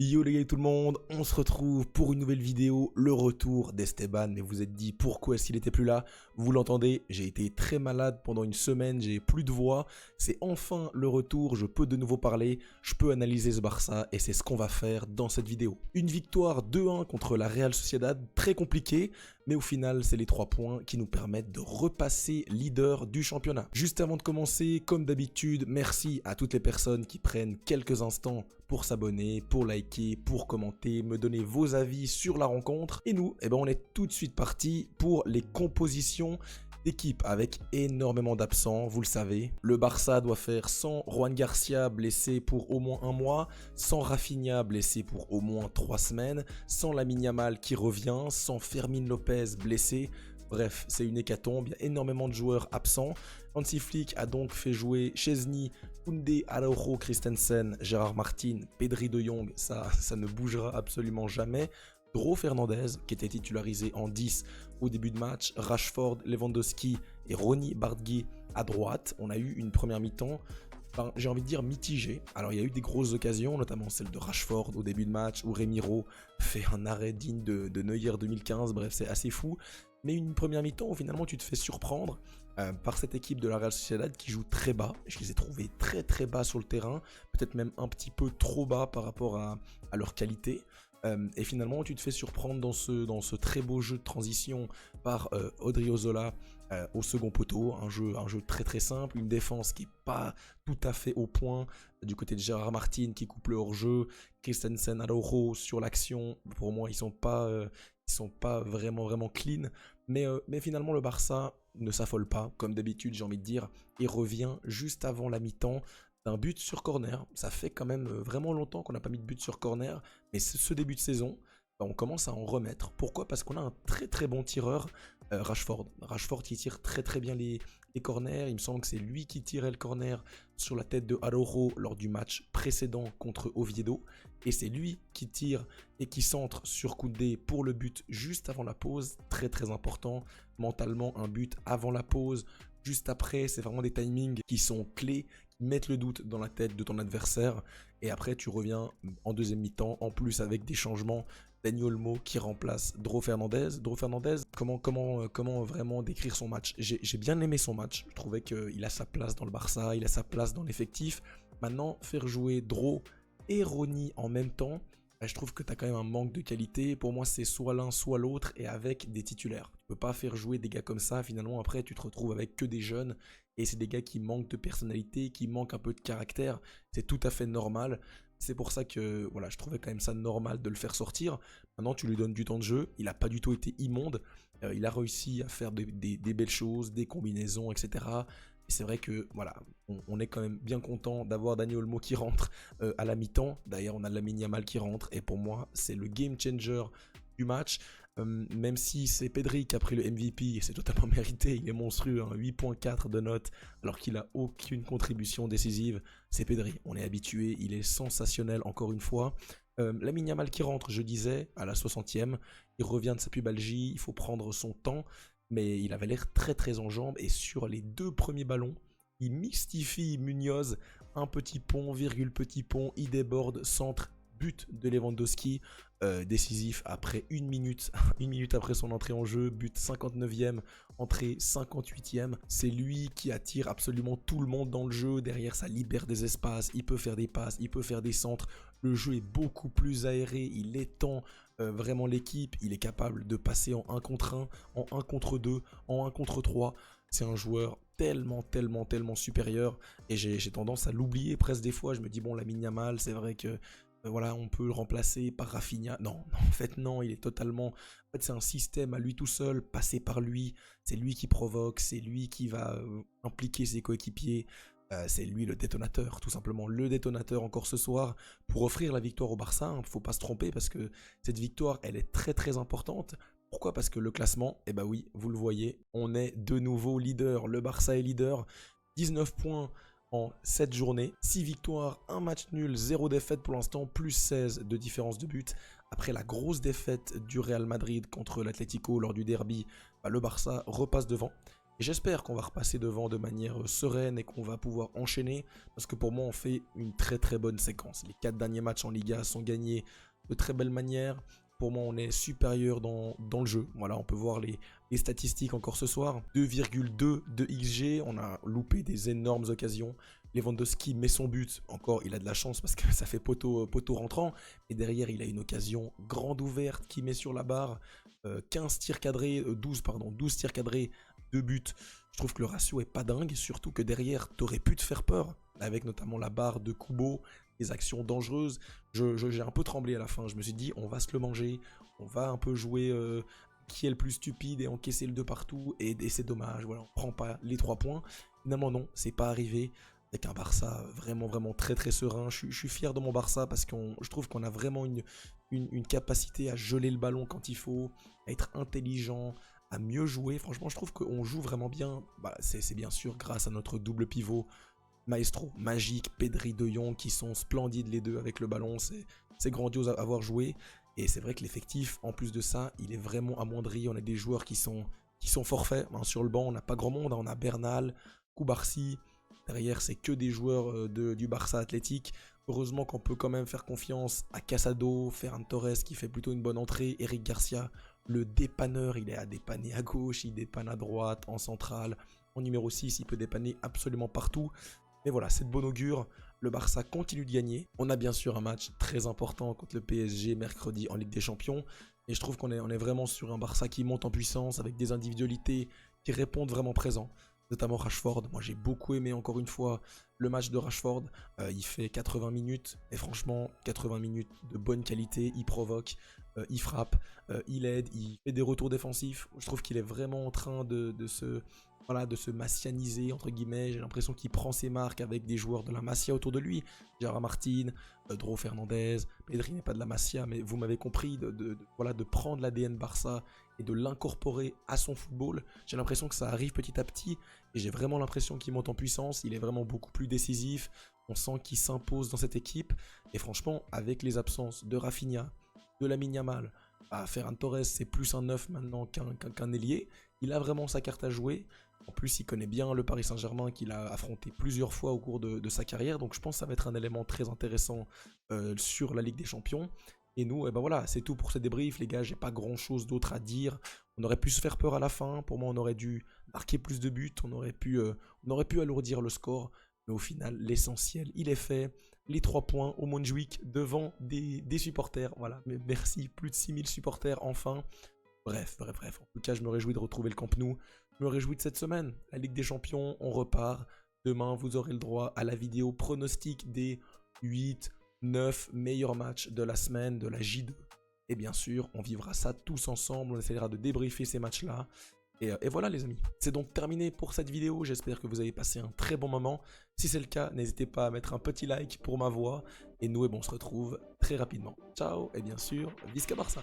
Yo les gars et tout le monde, on se retrouve pour une nouvelle vidéo, le retour d'Esteban. Mais vous vous êtes dit pourquoi est-ce qu'il était plus là? Vous l'entendez, j'ai été très malade pendant une semaine, j'ai plus de voix. C'est enfin le retour, je peux de nouveau parler, je peux analyser ce Barça et c'est ce qu'on va faire dans cette vidéo. Une victoire 2-1 contre la Real Sociedad, très compliquée, mais au final c'est les 3 points qui nous permettent de repasser leader du championnat. Juste avant de commencer, comme d'habitude, merci à toutes les personnes qui prennent quelques instants pour s'abonner, pour liker, pour commenter, me donner vos avis sur la rencontre. Et nous, on est tout de suite parti pour les compositions d'équipe avec énormément d'absents, vous le savez. Le Barça doit faire sans Juan Garcia blessé pour au moins 1 mois, sans Rafinha blessé pour au moins 3 semaines, sans Lamine Yamal qui revient, sans Fermín López blessé. Bref, c'est une hécatombe, il y a énormément de joueurs absents. Hansi Flick a donc fait jouer Szczesny, Koundé, Araujo, Christensen, Gérard Martin, Pedri de Jong, ça ne bougera absolument jamais. Dro Fernandez, qui était titularisé en 10 au début de match, Rashford, Lewandowski et Ronny Bardghji à droite. On a eu une première mi-temps, j'ai envie de dire mitigée. Alors il y a eu des grosses occasions, notamment celle de Rashford au début de match, où Remiro fait un arrêt digne de Neuer 2015, bref c'est assez fou. Mais une première mi-temps où finalement tu te fais surprendre par cette équipe de la Real Sociedad qui joue très bas. Je les ai trouvés très bas sur le terrain, peut-être même un petit peu trop bas par rapport à leur qualité. Et finalement tu te fais surprendre dans ce très beau jeu de transition par Odriozola au second poteau, un jeu très simple, une défense qui n'est pas tout à fait au point du côté de Gérard Martin qui coupe le hors-jeu, Christensen, Araujo sur l'action, pour moi ils sont pas vraiment clean, mais finalement le Barça ne s'affole pas, comme d'habitude j'ai envie de dire, et revient juste avant la mi-temps d'un but sur corner. Ça fait quand même vraiment longtemps qu'on n'a pas mis de but sur corner, mais ce début de saison, on commence à en remettre. Pourquoi? Parce qu'on a un très bon tireur, Rashford. Rashford qui tire très bien les corners. Il me semble que c'est lui qui tirait le corner sur la tête de Araujo lors du match précédent contre Oviedo. Et c'est lui qui tire et qui centre sur Koundé pour le but juste avant la pause. Très important. Mentalement, un but avant la pause, juste après, c'est vraiment des timings qui sont clés, qui mettent le doute dans la tête de ton adversaire. Et après, tu reviens en deuxième mi-temps, en plus avec des changements. Dani Olmo qui remplace Dro Fernandez. Dro Fernandez, comment vraiment décrire son match? J'ai bien aimé son match. Je trouvais qu'il a sa place dans le Barça, il a sa place dans l'effectif. Maintenant, faire jouer Dro et Ronny en même temps, je trouve que tu as quand même un manque de qualité. Pour moi, c'est soit l'un, soit l'autre et avec des titulaires. Tu peux pas faire jouer des gars comme ça. Finalement, après, tu te retrouves avec que des jeunes et c'est des gars qui manquent de personnalité, qui manquent un peu de caractère. C'est tout à fait normal. C'est pour ça que voilà, je trouvais quand même ça normal de le faire sortir. Maintenant, tu lui donnes du temps de jeu. Il n'a pas du tout été immonde. Il a réussi à faire des belles choses, des combinaisons, etc. Et c'est vrai que voilà, on est quand même bien content d'avoir Dani Olmo qui rentre à la mi-temps. D'ailleurs, on a Lamine Yamal qui rentre. Et pour moi, c'est le game changer du match. Même si c'est Pedri qui a pris le MVP, et c'est totalement mérité, il est monstrueux, hein, 8.4 de note, alors qu'il n'a aucune contribution décisive. C'est Pedri, on est habitué, il est sensationnel encore une fois. Lamine Yamal qui rentre, je disais, à la 60e, il revient de sa pubalgie, il faut prendre son temps, mais il avait l'air très en jambes, et sur les 2 premiers ballons, il mystifie Munoz, un petit pont, virgule petit pont, il déborde, centre, but de Lewandowski, décisif après 1 minute, 1 minute après son entrée en jeu, but 59e, entrée 58e. C'est lui qui attire absolument tout le monde dans le jeu. Derrière, ça libère des espaces, il peut faire des passes, il peut faire des centres. Le jeu est beaucoup plus aéré, il étend vraiment l'équipe. Il est capable de passer en 1 contre 1, en 1 contre 2, en 1 contre 3. C'est un joueur tellement supérieur et j'ai tendance à l'oublier presque des fois. Je me dis bon, Lamine Yamal, c'est vrai que voilà, on peut le remplacer par Rafinha. Non, en fait non, il est totalement... En fait, c'est un système à lui tout seul, passé par lui. C'est lui qui provoque, c'est lui qui va impliquer ses coéquipiers. C'est lui le détonateur, tout simplement. Le détonateur encore ce soir pour offrir la victoire au Barça. Il ne faut pas se tromper parce que cette victoire, elle est très importante. Pourquoi? Parce que le classement, eh ben oui, vous le voyez, on est de nouveau leader. Le Barça est leader, 19 points en 7 journées, 6 victoires, 1 match nul, 0 défaite pour l'instant, plus 16 de différence de but. Après la grosse défaite du Real Madrid contre l'Atlético lors du derby, le Barça repasse devant. Et j'espère qu'on va repasser devant de manière sereine et qu'on va pouvoir enchaîner. Parce que pour moi, on fait une très bonne séquence. Les 4 derniers matchs en Liga sont gagnés de très belle manière. Pour moi, on est supérieur dans le jeu. Voilà, on peut voir les statistiques encore ce soir. 2,2 de XG. On a loupé des énormes occasions. Lewandowski met son but. Encore, il a de la chance parce que ça fait poteau rentrant. Et derrière, il a une occasion grande ouverte qui met sur la barre. 15 tirs cadrés, 12 tirs cadrés, 2 buts. Je trouve que le ratio est pas dingue. Surtout que derrière, t'aurais pu te faire peur. Avec notamment la barre de Kubo. Des actions dangereuses. J'ai un peu tremblé à la fin. Je me suis dit, on va se le manger. On va un peu jouer qui est le plus stupide et encaisser le 2 partout. Et c'est dommage. Voilà, on prend pas les 3 points. Finalement, non, c'est pas arrivé. Avec un Barça vraiment très serein. Je suis fier de mon Barça parce que je trouve qu'on a vraiment une capacité à geler le ballon quand il faut, à être intelligent, à mieux jouer. Franchement, je trouve qu'on joue vraiment bien. Bah, c'est bien sûr grâce à notre double pivot. Maestro, Magique, Pedri, De Jong qui sont splendides les deux avec le ballon, c'est grandiose à avoir joué. Et c'est vrai que l'effectif, en plus de ça, il est vraiment amoindri. On a des joueurs qui sont forfaits. Hein, sur le banc, on n'a pas grand monde. Hein, on a Bernal, Koubarsi. Derrière, c'est que des joueurs du Barça Athlétique. Heureusement qu'on peut quand même faire confiance à Casado, Ferran Torres qui fait plutôt une bonne entrée, Eric Garcia, le dépanneur, il est à dépanner à gauche, il dépanne à droite, en centrale. En numéro 6, il peut dépanner absolument partout. Mais voilà, c'est de bon augure. Le Barça continue de gagner. On a bien sûr un match très important contre le PSG mercredi en Ligue des Champions. Et je trouve qu'on est vraiment sur un Barça qui monte en puissance avec des individualités qui répondent vraiment présents. Notamment Rashford. Moi, j'ai beaucoup aimé encore une fois le match de Rashford. Il fait 80 minutes. Et franchement, 80 minutes de bonne qualité. Il provoque, il frappe, il aide, il fait des retours défensifs. Je trouve qu'il est vraiment en train de se massianiser, entre guillemets. J'ai l'impression qu'il prend ses marques avec des joueurs de la Masia autour de lui. Gérard Martin, Dro Fernandez, Pedri n'est pas de la Masia, mais vous m'avez compris, de prendre l'ADN Barça et de l'incorporer à son football. J'ai l'impression que ça arrive petit à petit et j'ai vraiment l'impression qu'il monte en puissance. Il est vraiment beaucoup plus décisif. On sent qu'il s'impose dans cette équipe. Et franchement, avec les absences de Rafinha, de Lamine Yamal, Ferran Torres, c'est plus un 9 maintenant qu'un ailier. Il a vraiment sa carte à jouer. En plus, il connaît bien le Paris Saint-Germain qu'il a affronté plusieurs fois au cours de sa carrière. Donc je pense que ça va être un élément très intéressant sur la Ligue des Champions. Et nous, ben voilà, c'est tout pour ce débrief, les gars. J'ai pas grand chose d'autre à dire. On aurait pu se faire peur à la fin. Pour moi, on aurait dû marquer plus de buts. On aurait pu alourdir le score. Mais au final, l'essentiel, il est fait. Les 3 points au Montjuic devant des supporters. Voilà, mais merci, plus de 6000 supporters enfin. Bref. En tout cas, je me réjouis de retrouver le Camp Nou. Je me réjouis de cette semaine. La Ligue des Champions, on repart. Demain, vous aurez le droit à la vidéo pronostic des 8, 9 meilleurs matchs de la semaine, de la J2. Et bien sûr, on vivra ça tous ensemble. On essaiera de débriefer ces matchs-là. Et voilà les amis, c'est donc terminé pour cette vidéo. J'espère que vous avez passé un très bon moment. Si c'est le cas, n'hésitez pas à mettre un petit like pour ma voix. Et nous, on se retrouve très rapidement. Ciao et bien sûr, Visca Barça.